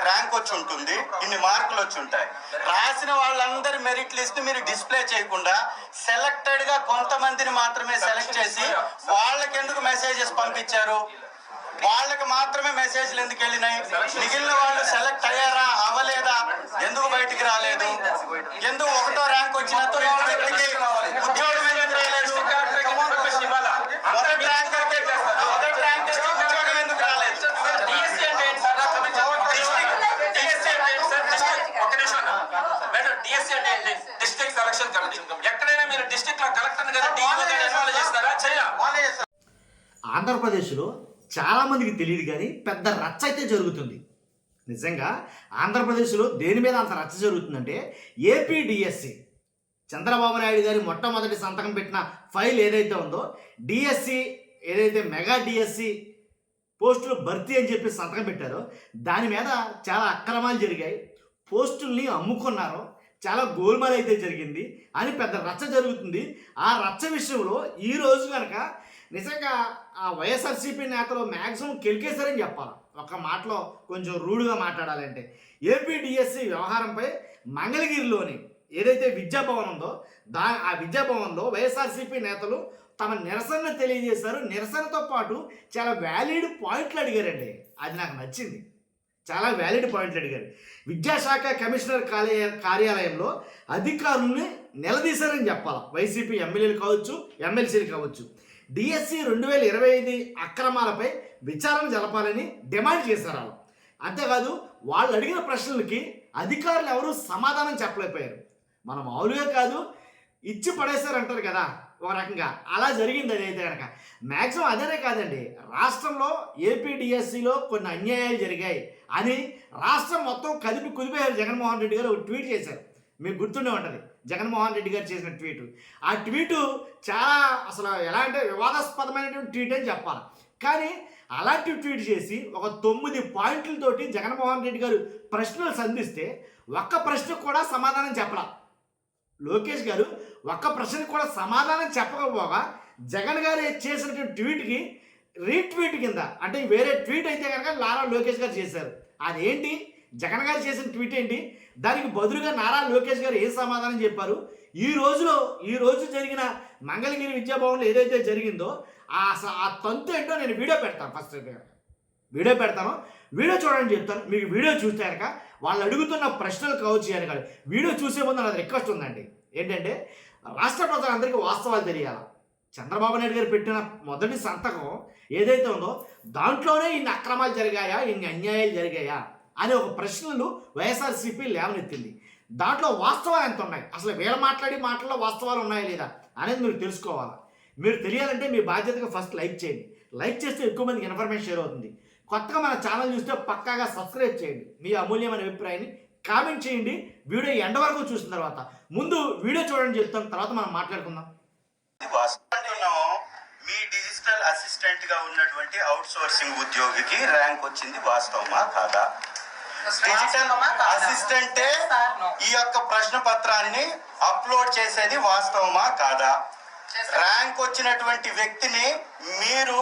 Rank వచ్చి ఉంటుంది, ఇన్ని మార్కులు వచ్చి ఉంటాయి. రాసిన వాళ్ళందరి మెరిట్ లిస్ట్ మీరు డిస్ప్లే చేయకుండా సెలెక్టెడ్ గా కొంతమందిని మాత్రమే సెలెక్ట్ చేసి వాళ్ళకి ఎందుకు మెసేజెస్ పంపించారు? వాళ్ళకి మాత్రమే మెసేజ్లు ఎందుకు వెళ్ళినాయి? మిగిలిన వాళ్ళు సెలెక్ట్ అయ్యారా అవ్వలేదా? ఎందుకు బయటికి రాలేదు? ఎందుకు ఒకటో ర్యాంక్ వచ్చిన వ్యక్తికి ఉద్యోగం ఎందుకు రాలేదు? మొదటి ర్యాంక్ ఉద్యోగం ఎందుకు రాలేదు? డిస్ట్రిక్ట్ సెలక్షన్ కమిటీ ఎక్కడైనా మీరు డిస్ట్రిక్ట్ లో కలెక్టర్ గారు చేస్తారా? చేయాలి. ఆంధ్రప్రదేశ్లో చాలామందికి తెలియదు కానీ పెద్ద రచ్చ అయితే జరుగుతుంది. నిజంగా ఆంధ్రప్రదేశ్లో దేని మీద అంత రచ్చ జరుగుతుందంటే ఏపీ డిఎస్సి చంద్రబాబు నాయుడు గారి మొట్టమొదటి సంతకం పెట్టిన ఫైల్ ఏదైతే ఉందో డిఎస్సి ఏదైతే మెగా డిఎస్సి పోస్టులు భర్తీ అని చెప్పి సంతకం పెట్టారో దాని మీద చాలా అక్రమాలు జరిగాయి, పోస్టుల్ని అమ్ముకున్నారు, చాలా గోల్మాల్ అయితే జరిగింది అని పెద్ద రచ్చ జరుగుతుంది. ఆ రచ్చ విషయంలో ఈరోజు కనుక నిజంగా ఆ వైఎస్ఆర్సీపీ నేతలు మ్యాక్సిమం కెలికేశారని చెప్పాలి. ఒక మాటలో కొంచెం రూడ్గా మాట్లాడాలంటే ఏపీ డిఎస్సి వ్యవహారంపై మంగళగిరిలోని ఏదైతే విద్యాభవన్ ఉందో ఆ విద్యాభవన్లో వైఎస్ఆర్సీపీ నేతలు తమ నిరసనను తెలియజేశారు. నిరసనతో పాటు చాలా వ్యాలిడ్ పాయింట్లు అడిగారండి, అది నాకు నచ్చింది. చాలా వ్యాలిడ్ పాయింట్లు అడిగారు. విద్యాశాఖ కమిషనర్ కార్యాలయంలో అధికారుల్ని నిలదీశారని చెప్పాలి. వైసీపీ ఎమ్మెల్యేలు కావచ్చు, ఎమ్మెల్సీలు కావచ్చు. డిఎస్సి 2025 అక్రమాలపై విచారణ జరపాలని డిమాండ్ చేశారు వాళ్ళు. అంతేకాదు వాళ్ళు అడిగిన ప్రశ్నలకి అధికారులు ఎవరు సమాధానం చెప్పలేకపోయారు. మనం మామూలుగా కాదు ఇచ్చి పడేశారంటారు కదా, ఒక రకంగా అలా జరిగింది. అదైతే కనుక మ్యాక్సిమం అదేనే కాదండి, రాష్ట్రంలో ఏపీ డిఎస్సిలో కొన్ని అన్యాయాలు జరిగాయి అని రాష్ట్రం మొత్తం కదిపి కుదిపేశారు. జగన్మోహన్ రెడ్డి గారు ఒక ట్వీట్ చేశారు, మీకు గుర్తుండే ఉంటుంది జగన్మోహన్ రెడ్డి గారు చేసిన ట్వీటు. ఆ ట్వీటు చాలా అసలు ఎలా అంటే వివాదాస్పదమైనటువంటి ట్వీట్ అని చెప్పాలి. కానీ అలాంటి ట్వీట్ చేసి ఒక 9 పాయింట్లతోటి జగన్మోహన్ రెడ్డి గారు ప్రశ్నలు సంధిస్తే ఒక్క ప్రశ్నకు కూడా సమాధానం చెప్పరా. లోకేష్ గారు ఒక్క ప్రశ్నకు కూడా సమాధానం చెప్పకపోగా జగన్ గారు చేసినటువంటి ట్వీట్కి రీట్వీట్ కింద, అంటే వేరే ట్వీట్ అయితే కనుక నారా లోకేష్ గారు చేశారు. అదేంటి జగన్ గారు చేసిన ట్వీట్ ఏంటి? దానికి బదులుగా నారా లోకేష్ గారు ఏ సమాధానం చెప్పారు? ఈ రోజు జరిగిన మంగళగిరి విద్యాభవన్లో ఏదైతే జరిగిందో ఆ తంతు ఏంటో నేను వీడియో పెడతాను. ఫస్ట్ వీడియో పెడతాను, వీడియో చూడండి చెప్తాను. మీకు వీడియో చూస్తే కనుక వాళ్ళు అడుగుతున్న ప్రశ్నలు కావచ్చు అని కాదు. వీడియో చూసే ముందు నాకు రిక్వెస్ట్ ఉందండి, ఏంటంటే రాష్ట్ర ప్రజలందరికీ వాస్తవాలు తెలియాలి. చంద్రబాబు నాయుడు గారు పెట్టిన మొదటి సంతకం ఏదైతే ఉందో దాంట్లోనే ఇన్ని అక్రమాలు జరిగాయా, ఇన్ని అన్యాయాలు జరిగాయా అనే ఒక ప్రశ్నలు వైఎస్ఆర్సీపీ లేవనెత్తింది. దాంట్లో వాస్తవాలు ఎంత ఉన్నాయి, అసలు వీళ్ళ మాటల్లో వాస్తవాలు ఉన్నాయా లేదా అనేది మీరు తెలుసుకోవాలి. మీరు తెలియాలంటే మీ బాధ్యతగా ఫస్ట్ లైక్ చేయండి. లైక్ చేస్తే ఎక్కువ మందికి ఇన్ఫర్మేషన్ షేర్ అవుతుంది. కొత్తగా మన ఛానల్ చూస్తే పక్కాగా సబ్స్క్రైబ్ చేయండి. మీ అమూల్యమైన అభిప్రాయాన్ని కామెంట్ చేయండి. వీడియో ఎండ వరకు చూసిన తర్వాత ముందు వీడియో చూడండి చెప్తాను, తర్వాత మనం మాట్లాడుకుందాం. మీ డిజిటల్ అసిస్టెంట్ గా ఉన్నటువంటి అవుట్ సోర్సింగ్ ఉద్యోగికి ర్యాంక్ వచ్చింది, వాస్తవమా కాదా? డిజిటల్ అసిస్టెంటే ఈ యొక్క ప్రశ్న పత్రాన్ని అప్లోడ్ చేసేది, వాస్తవమా కాదా? ర్యాంక్ వచ్చినటువంటి వ్యక్తిని మీరు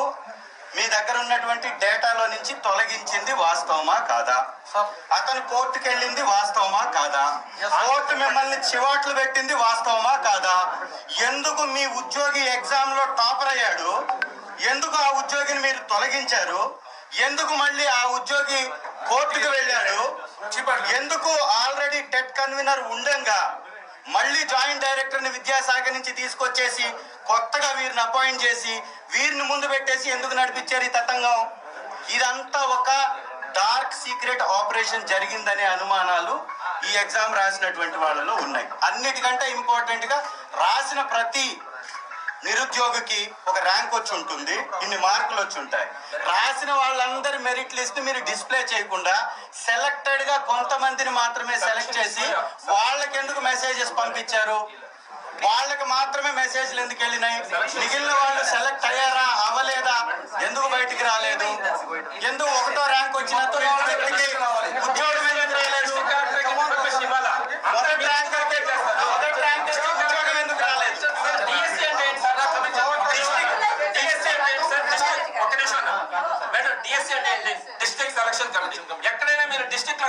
మీ దగ్గర ఉన్నటువంటి డేటాలో నుంచి తొలగించింది, వాస్తవమా కాదా? అతను కోర్టుకు వెళ్ళింది, వాస్తవమా కాదా? కోర్టు మిమ్మల్ని చివాట్లు పెట్టింది, వాస్తవమా కాదా? ఎందుకు మీ ఉద్యోగి ఎగ్జామ్ లో టాపర్ అయ్యాడు, ఎందుకు ఆ ఉద్యోగిని మీరు తొలగించారు? ఎందుకు మళ్ళీ ఆ ఉద్యోగి కోర్టుకు వెళ్ళాడు? ఎందుకు ఆల్రెడీ టెట్ కన్వీనర్ ఉండంగా మళ్ళీ జాయింట్ డైరెక్టర్ ని విద్యాశాఖ నుంచి తీసుకొచ్చేసి కొత్తగా వీరిని అపాయింట్ చేసి వీరిని ముందు పెట్టేసి ఎందుకు నడిపించారు ఈ తతంగం? ఇదంతా ఒక డార్క్ సీక్రెట్ ఆపరేషన్ జరిగిందనే అనుమానాలు ఈ ఎగ్జామ్ రాసినటువంటి వాళ్ళలో ఉన్నాయి. అన్నిటికంటే ఇంపార్టెంట్ గా రాసిన ప్రతి నిరుద్యోగికి ఒక ర్యాంక్ వచ్చి ఉంటుంది, ఇన్ని మార్కులు వచ్చి ఉంటాయి. రాసిన వాళ్ళందరి మెరిట్ లిస్ట్ మీరు డిస్ప్లే చేయకుండా సెలెక్టెడ్ గా కొంతమందిని మాత్రమే సెలెక్ట్ చేసి వాళ్ళకి ఎందుకు మెసేజెస్ పంపించారు? వాళ్ళకి మాత్రమే మెసేజ్లు ఎందుకు వెళ్ళినాయి? మిగిలిన వాళ్ళు సెలెక్ట్ అయ్యారా అవ్వలేదా? ఎందుకు బయటికి రాలేదు? ఎందుకు ఒకటో ర్యాంక్ వచ్చిన వ్యక్తికి ఉద్యోగం ఎందుకు రాలేదు? మొదటి ర్యాంక్ ఉద్యోగం ఎందుకు రాలేదు? డిఎస్సి అంటే డిస్ట్రిక్ట్ సెలక్షన్ కమిటీ ఎక్కడైనా మీరు డిస్ట్రిక్ట్ లో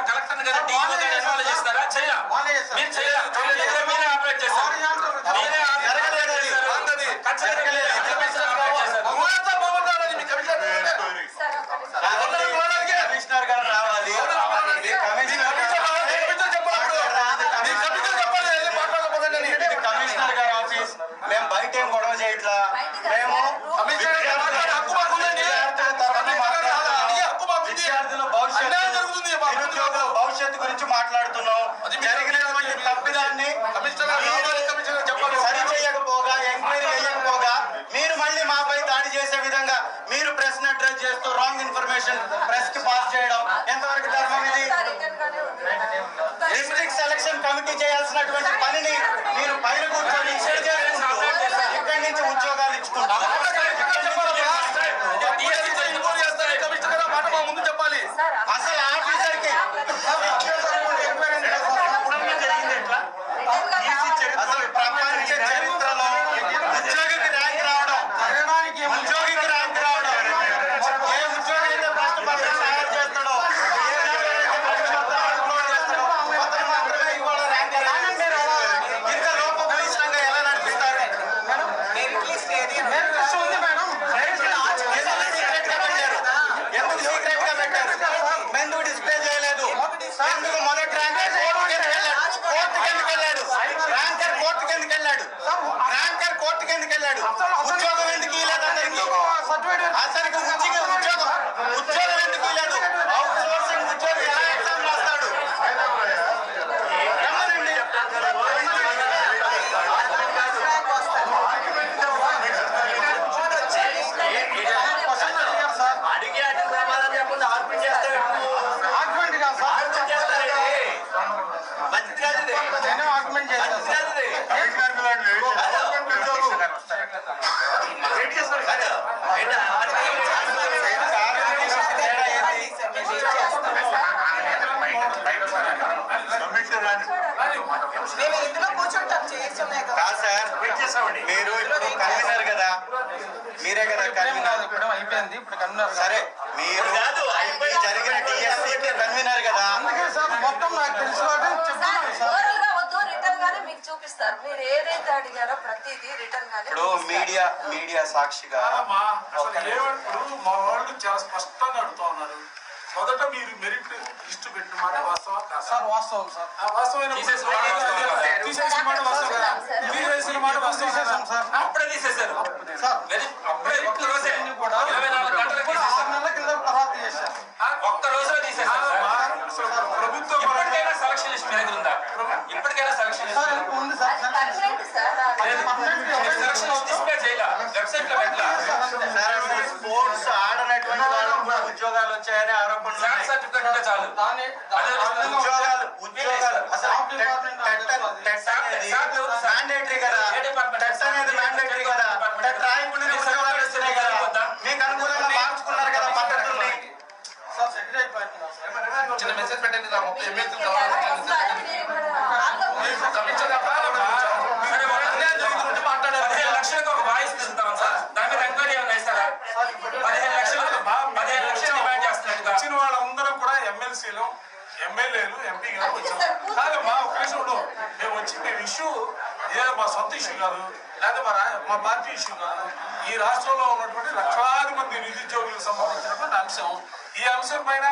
గురించి మాట్లాడుతున్నాం. జరిగినటువంటి తప్పిదాన్ని సరి చేయకపోగా, ఎంక్వైరీ చేయకపోగా మీరు మళ్ళీ మాపై దాడి చేసే విధంగా మీరు ప్రెస్ ని అడ్రస్ చేస్తూ రాంగ్ ఇన్ఫర్మేషన్ ప్రెస్ కి పాస్ చేయడం ఎంతవరకు ధర్మం? ఇది డిస్ట్రిక్ట్ సెలక్షన్ కమిటీ చేయాల్సినటువంటి పనిని మీరు పైన కూర్చొని ఇక్కడి నుంచి ఉద్యోగాలు ఇచ్చుకుంటారు. అసలు ఆఫీసర్ కి అసలు ప్రపంచ చరిత్రలో ఉద్యోగికి ర్యాంక్ రావడం, ఉద్యోగికి ర్యాంక్ రావడం, ఏ ఉద్యోగి అయితే ప్రశ్నపత్రం తయారు చేస్తాడో, ఏ ఉద్యోగి అయితే ప్రశ్నపత్రం అప్లోడ్ చేస్తాడో అతను మాత్రమే ఇవాళ ర్యాంక్ ఇంత లోపభూయిష్టంగా ఎలా నడిపిస్తారు? ఎందుకు సీక్రెట్ గా పెట్టారు? ఎందుకు డిస్ప్లే చేయలేదు? ఎందుకు మొదటి ర్యాంకర్ కోర్టుకి ఎందుకు వెళ్ళాడు? ర్యాంకర్ కోర్టుకి ఎందుకు వెళ్ళాడు? ర్యాంకర్ కోర్టుకి ఎందుకు వెళ్ళాడు? ఉద్యోగం ఎందుకు ఇవ్వలేదు అతనికి? అతనికి ఉద్యోగం ఎందుకు ఇవ్వలేదు? అవుట్ సోర్సింగ్ ఉద్యోగం ఎలా ఎగ్జామ్ రాస్తాడు? రమ్మనండి. కాదు సార్, మీరు ఇప్పుడు కన్వీనర్ కదా, మీరే కదా కన్వీనర్. అయిపోయింది ఇప్పుడు కన్వీనర్. సరే, మీరు ఈ జరిగిన డిఎస్సీకి కన్వీనర్ కదా. అందుకే సార్ మొత్తం నాకు తెలుసు చూపిస్తారు. మీరు ఏదైతే అడిగారో ప్రతిదీ రిటర్న్ గానే ఇప్పుడు మీడియా సాక్షిగా మా వాళ్ళు చాలా స్పష్టంగా అడుగుతా ఉన్నారు. మొదట మీరు మెరిట్ లిస్టు పెట్టిన మాట వాస్తవం కాదు సార్? వాస్తవం సార్. వాస్తవమైన తీసేసిన మాట వాస్తవం, తీసేసిన మాట వాస్తవం సార్. అప్పుడే తీసేశారు సార్ అప్పుడే ఒక్క రోజే కూడా 24 గంటలకు 6 నెలల కింద తర్వాత చేశారు. ఒక్క రోజులో తీసేశారు. ప్రభుత్వం ఇప్పటికైనా సెలక్షన్ లిస్ట్ మీ దగ్గర ఉందా? ఇప్పటికైనా సెలక్షన్ లిస్ట్ సార్ ఉంది sir. Permanent sir. Selection list display చేయాల, వెబ్సైట్ లో పెట్టాల. స్పోర్ట్స్ ఆడనటువంటి వాళ్ళకు కూడా ఉద్యోగాలు వచ్చాయని ఆరోపణలు ఉన్నాయి. సర్టిఫికెట్ ఉంటే చాలు. దాని ఉద్యోగాలు అసలు మ్యాండేటరీ కదా. టెట్ అనేది మ్యాండేటరీ కదా. టెట్ రాయకుండా ఉద్యోగాలు వస్తున్నాయి కదా. మీకు అనుకూలంగా మార్చుకున్నారు కదా పద్ధతుల్ని. సార్ సెటిల్ అయిపోతున్నారు సార్. చిన్న మెసేజ్ పెట్టండి. 30 ఎమ్మెల్యేలు మాట్లాడారు. 15 లక్షలకు ఒక వాయిస్ తింటాం సార్. దాని మీద ఎంక్వైరీ ఏమైనా ఇస్తారా? 15 లక్షలు డిమాండ్ చేస్తున్నట్టుగా వచ్చిన వాళ్ళందరం కూడా ఎమ్మెల్సీలు, ఎమ్మెల్యేలు, ఎంపీగా వచ్చారు. కాదు మా ఉద్దేశంలో మేము వచ్చి మేము ఇష్యూ ఏదో మా సొంత ఇష్యూ కాదు, లేదా మా పార్టీ ఇష్యూ కాదు. ఈ రాష్ట్రంలో ఉన్నటువంటి లక్షలాది మంది నిరుద్యోగులకు సంబంధించినటువంటి అంశం. ఈ అంశం పైన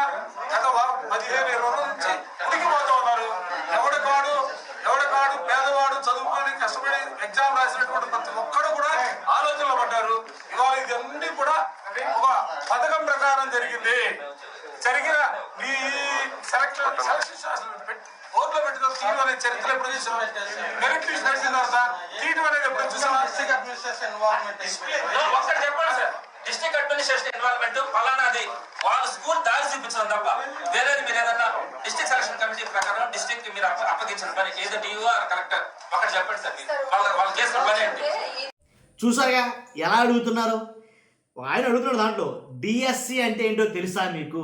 గత 15-20 రోజుల నుంచి ఉడికిపోతూ ఉన్నారు. ఎవడకాడు పేదవాడు చదువుకొని కష్టపడి ఎగ్జామ్ రాసినటువంటి ప్రతి ఒక్కడు కూడా ఆలోచనలో పడ్డారు. ఇవాళ ఇదన్నీ కూడా ఒక పథకం ప్రకారం జరిగింది. జరిగిన ఈ సెలక్షన్ ఓట్లో పెట్టిన తీయడం అనే చరిత్ర ఎప్పుడు చూసాం? మెరిట్ లిస్ట్ పెట్టిన తర్వాత తీయడం అనేది ఎప్పుడు చూసాం? డిస్ట్రిక్ట్ అడ్మినిస్ట్రేషన్ ఇన్వాల్వ్మెంట్ ఒక్కటి చెప్పండి సార్. డిస్ట్రిక్ట్ అడ్మినిస్ట్రేషన్ ఇన్వాల్వ్మెంట్ ఫలానాది వాళ్ళ స్కూల్ దారి చూపించడం తప్ప వేరేది మీరు ఏదన్నా డిస్ట్రిక్ట్ సెలక్షన్ కమిటీ ప్రకారం డిస్ట్రిక్ట్ మీరు అప్పగించిన పని ఏదో డిఓ కలెక్టర్ ఒకటి చెప్పండి సార్. వాళ్ళు చేసిన పని ఏంటి? చూసారుగా ఎలా అడుగుతున్నారు? ఆయన అడుగుతున్నాడు దాంట్లో డిఎస్సి అంటే ఏంటో తెలుసా మీకు?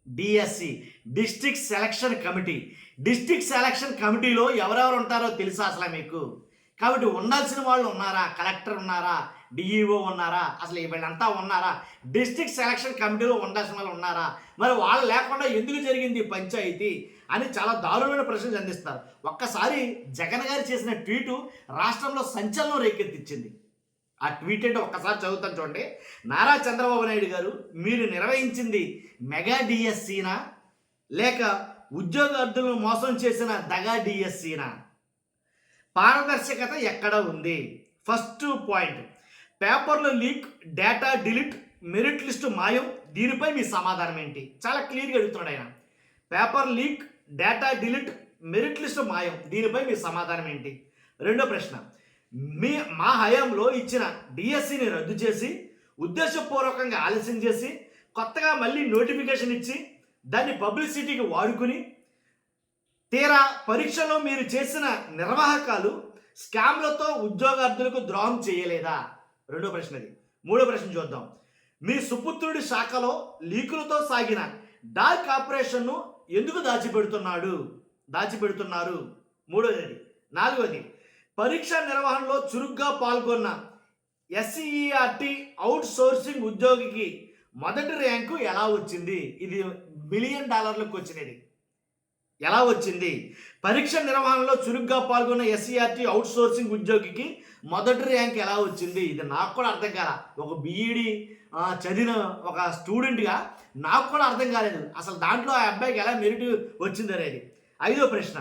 DSC district selection committee. District selection కమిటీలో ఎవరెవరు ఉంటారో తెలుసా అసలు మీకు? కాబట్టి ఉండాల్సిన వాళ్ళు ఉన్నారా? కలెక్టర్ ఉన్నారా? డిఈఓ ఉన్నారా? అసలు వీళ్ళంతా ఉన్నారా? డిస్ట్రిక్ట్ సెలక్షన్ కమిటీలో ఉండాల్సిన వాళ్ళు ఉన్నారా? మరి వాళ్ళు లేకుండా ఎందుకు జరిగింది పంచాయతీ అని చాలా దారుణమైన ప్రశ్నలు సంధిస్తారు. ఒక్కసారి జగన్ గారు చేసిన ట్వీటు రాష్ట్రంలో సంచలనం రేకెత్తించింది. ఆ ట్వీట్ అంటే ఒక్కసారి చదువుతాను చూడండి. నారా చంద్రబాబు నాయుడు గారు, మీరు నిర్వహించింది మెగా డిఎస్సీనా లేక ఉద్యోగార్థులను మోసం చేసిన దగా డిఎస్సీనా? పారదర్శకత ఎక్కడ ఉంది? ఫస్ట్ పాయింట్, పేపర్లో leak, data delete, merit list మాయం. దీనిపై మీ సమాధానం ఏంటి? చాలా క్లియర్గా అడుగుతున్నాడు ఆయన. Paper leak, data delete, merit list మాయం. దీనిపై మీ సమాధానం ఏంటి? రెండో ప్రశ్న, మా హయాంలో ఇచ్చిన డిఎస్సిని రద్దు చేసి ఉద్దేశపూర్వకంగా ఆలస్యం చేసి కొత్తగా మళ్ళీ నోటిఫికేషన్ ఇచ్చి దాన్ని పబ్లిసిటీకి వాడుకుని తీరా పరీక్షలో మీరు చేసిన నిర్వాహకాలు స్కామ్లతో ఉద్యోగార్థులకు ద్రోహం చేయలేదా? రెండో ప్రశ్నది. మూడో ప్రశ్న చూద్దాం. మీ సుపుత్రుడి శాఖలో లీకులతో సాగిన డార్క్ ఆపరేషన్ను ఎందుకు దాచిపెడుతున్నారు? మూడోది. నాలుగోది, పరీక్ష నిర్వహణలో చురుగ్గా పాల్గొన్న ఎస్సీఈఆర్టీ అవుట్ సోర్సింగ్ ఉద్యోగికి మొదటి ర్యాంకు ఎలా వచ్చింది? ఇది $1 మిలియన్ వచ్చినది. ఎలా వచ్చింది? పరీక్ష నిర్వహణలో చురుగ్గా పాల్గొన్న ఎస్సీఆర్టీ అవుట్ సోర్సింగ్ ఉద్యోగికి మొదటి ర్యాంక్ ఎలా వచ్చింది? ఇది నాకు కూడా అర్థం కాల. ఒక బీఈడి చదివిన ఒక స్టూడెంట్గా నాకు కూడా అర్థం కాలేదు అసలు దాంట్లో ఆ అబ్బాయికి ఎలా మెరిట్ వచ్చింది అనేది. ఐదో ప్రశ్న,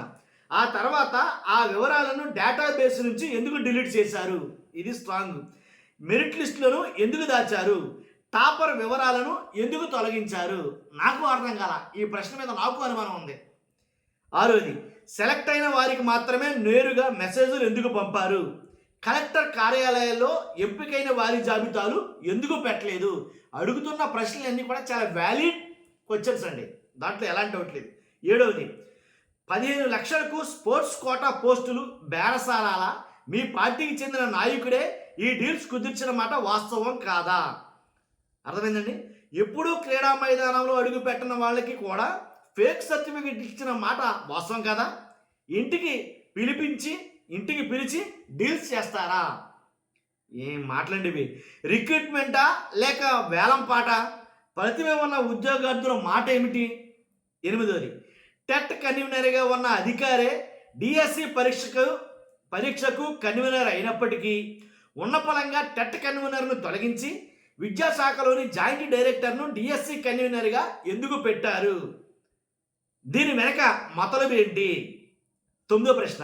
ఆ తర్వాత ఆ వివరాలను డేటాబేస్ నుంచి ఎందుకు డిలీట్ చేశారు? ఇది స్ట్రాంగ్. మెరిట్ లిస్టులను ఎందుకు దాచారు? టాపర్ వివరాలను ఎందుకు తొలగించారు? నాకు అర్థం కాల. ఈ ప్రశ్న మీద నాకు అనుమానం ఉంది. ఆరోది, సెలెక్ట్ అయిన వారికి మాత్రమే నేరుగా మెసేజ్లు ఎందుకు పంపారు? కలెక్టర్ కార్యాలయాల్లో ఎంపికైన వారి జాబితాలు ఎందుకు పెట్టలేదు? అడుగుతున్న ప్రశ్నలన్నీ కూడా చాలా వ్యాలిడ్ క్వశ్చన్స్ అండి, దాంట్లో ఎలాంటి డౌట్ లేదు. ఏడవది, 15 లక్షలకు స్పోర్ట్స్ కోటా పోస్టులు బేరసారాల మీ పార్టీకి చెందిన నాయకుడే ఈ డీల్స్ కుదిర్చిన మాట వాస్తవం కాదా? అర్థమైందండి. ఎప్పుడూ క్రీడా మైదానంలో అడుగు పెట్టిన వాళ్ళకి కూడా ఫేక్ సర్టిఫికెట్ ఇచ్చిన మాట వాస్తవం కదా? ఇంటికి పిలిచి డీల్స్ చేస్తారా? ఏం మాట్లాడండి ఇవి? రిక్రూట్మెంటా లేక వేలం పాట? ప్రతిభ ఉన్న ఉద్యోగార్థుల మాట ఏమిటి? ఎనిమిదోది, టెట్ కన్వీనర్గా ఉన్న అధికారే డిఎస్సి పరీక్షకు కన్వీనర్ అయినప్పటికీ ఉన్న పలంగా టెట్ కన్వీనర్ను తొలగించి విద్యాశాఖలోని జాయింట్ డైరెక్టర్ను డిఎస్సి కన్వీనర్గా ఎందుకు పెట్టారు? దీని వెనక మతలబు ఏంటి? తొమ్మిదో ప్రశ్న,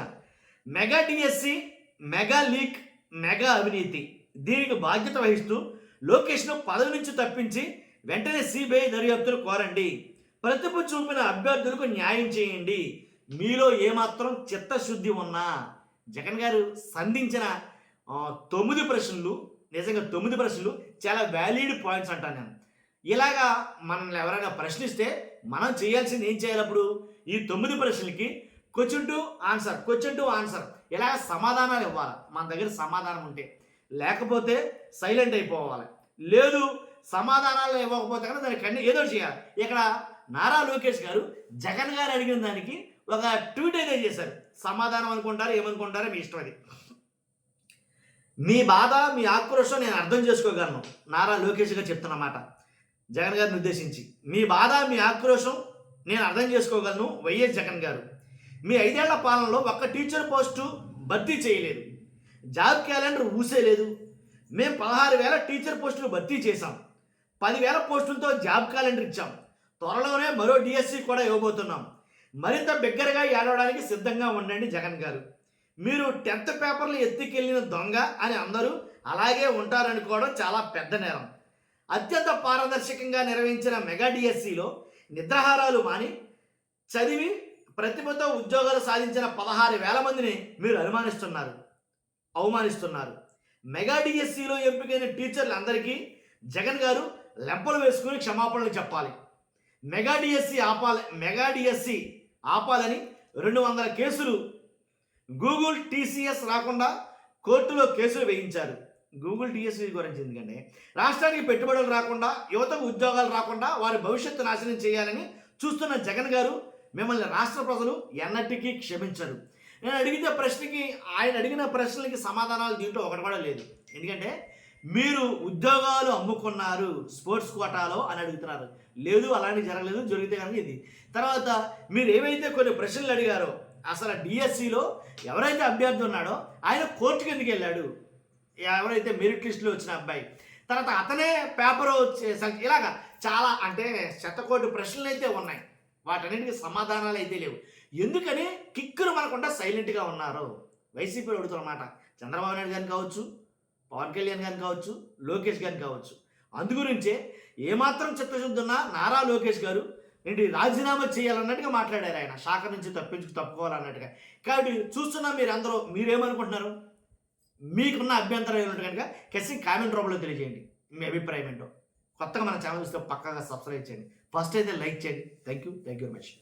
mega DSC, mega leak, mega అవినీతి దీనికి బాధ్యత వహిస్తూ లోకేష్ను పదవి నుంచి తప్పించి వెంటనే సిబిఐ దర్యాప్తును కోరండి. ప్రతిభ చూపిన అభ్యర్థులకు న్యాయం చేయండి. మీలో ఏమాత్రం చిత్తశుద్ధి ఉన్నా జగన్ గారు సంధించిన 9 ప్రశ్నలు నిజంగా 9 ప్రశ్నలు చాలా వ్యాలిడ్ పాయింట్స్ అంటాను నేను. ఇలాగా మనల్ని ఎవరైనా ప్రశ్నిస్తే మనం చేయాల్సింది ఏం చేయాలి? అప్పుడు ఈ 9 ప్రశ్నలకి క్వశ్చన్ టు ఆన్సర్ ఇలా సమాధానాలు ఇవ్వాలి. మన దగ్గర సమాధానం ఉంటే, లేకపోతే సైలెంట్ అయిపోవాలి. లేదు సమాధానాలు ఇవ్వకపోతే కనుక దానికి ఏదో చేయాలి. ఇక్కడ నారా లోకేష్ గారు జగన్ గారు అడిగిన దానికి ఒక ట్వీట్ అయితే చేశారు. సమాధానం అనుకుంటారు, ఏమనుకుంటారో మీ ఇష్టం. అది మీ బాధ, మీ ఆక్రోషం నేను అర్థం చేసుకోగలను. నారా లోకేష్ గారు చెప్తున్నమాట జగన్ గారిని ఉద్దేశించి, మీ బాధ, మీ ఆక్రోషం నేను అర్థం చేసుకోగలను. వైఎస్ జగన్ గారు మీ 5 ఏళ్ల పాలనలో ఒక్క టీచర్ పోస్టు భర్తీ చేయలేదు, జాబ్ క్యాలెండర్ ఊసేలేదు. మేము 16,000 టీచర్ పోస్టులు భర్తీ చేశాం, 10,000 పోస్టులతో జాబ్ క్యాలెండర్ ఇచ్చాం. త్వరలోనే మరో డిఎస్సి కూడా ఇవ్వబోతున్నాం. మరింత బిగ్గరగా ఏడవడానికి సిద్ధంగా ఉండండి జగన్ గారు. మీరు 10th పేపర్లు ఎత్తుకెళ్ళిన దొంగ అని అందరూ అలాగే ఉంటారనుకోవడం చాలా పెద్ద నేరం. అత్యంత పారదర్శకంగా నిర్వహించిన మెగా డిఎస్సిలో నిద్రాహారాలు మాని చదివి ప్రతిభతో ఉద్యోగాలు సాధించిన 16,000 మందిని మీరు అవమానిస్తున్నారు. మెగా డిఎస్సిలో ఎంపికైన టీచర్లు అందరికీ జగన్ గారు లెంపలు వేసుకుని క్షమాపణలు చెప్పాలి. మెగా డిఎస్సి ఆపాలని 200 కేసులు గూగుల్ టీసీఎస్ రాకుండా కోర్టులో కేసులు వేయించారు. గూగుల్ టీఎస్సీ గురించి ఎందుకంటే రాష్ట్రానికి పెట్టుబడులు రాకుండా, యువతకు ఉద్యోగాలు రాకుండా వారి భవిష్యత్తు నాశనం చేయాలని చూస్తున్న జగన్ గారు మిమ్మల్ని రాష్ట్ర ప్రజలు ఎన్నటికీ క్షమించరు. నేను ఆయన అడిగిన ప్రశ్నలకి సమాధానాలు దీంట్లో ఒకటి కూడా లేదు. ఎందుకంటే మీరు ఉద్యోగాలు అమ్ముకున్నారు స్పోర్ట్స్ కోటాలో అని అడుగుతున్నారు. లేదు, అలాంటి జరగలేదు. జరిగితే కనుక ఇది. తర్వాత మీరు ఏవైతే కొన్ని ప్రశ్నలు అడిగారో, అసలు డిఎస్సిలో ఎవరైతే అభ్యర్థి ఉన్నాడో ఆయన కోర్టుకు ఎందుకు వెళ్ళాడు? ఎవరైతే మెరిట్ లిస్టులో వచ్చిన అబ్బాయి, తర్వాత అతనే పేపర్ ఇలాగా చాలా అంటే 100 ప్రశ్నలు అయితే ఉన్నాయి. వాటన్నిటికీ సమాధానాలు అయితే లేవు. ఎందుకని కిక్కులు మనకుండా సైలెంట్గా ఉన్నారు? వైసీపీలో అడుగుతున్నమాట. చంద్రబాబు నాయుడు గారిని కావచ్చు, పవన్ కళ్యాణ్ గారిని కావచ్చు, లోకేష్ గారిని కావచ్చు. అందుగురించే ఏమాత్రం చిత్తశుద్ధి ఉన్నా నారా లోకేష్ గారు ఏంటి రాజీనామా చేయాలన్నట్టుగా మాట్లాడారు ఆయన, శాఖ నుంచి తప్పుకోవాలన్నట్టుగా. కాబట్టి చూస్తున్నా మీరు అందరూ మీరేమనుకుంటున్నారు? మీకున్న అభ్యంతరం ఏమిటి కనుక ఖచ్చితంగా కామెంట్ రూపంలో తెలియజేయండి మీ అభిప్రాయం ఏంటో. కొత్తగా మన ఛానల్ చూస్తే పక్కాగా సబ్స్క్రైబ్ చేయండి, ఫస్ట్ అయితే లైక్ చేయండి. Thank you very much.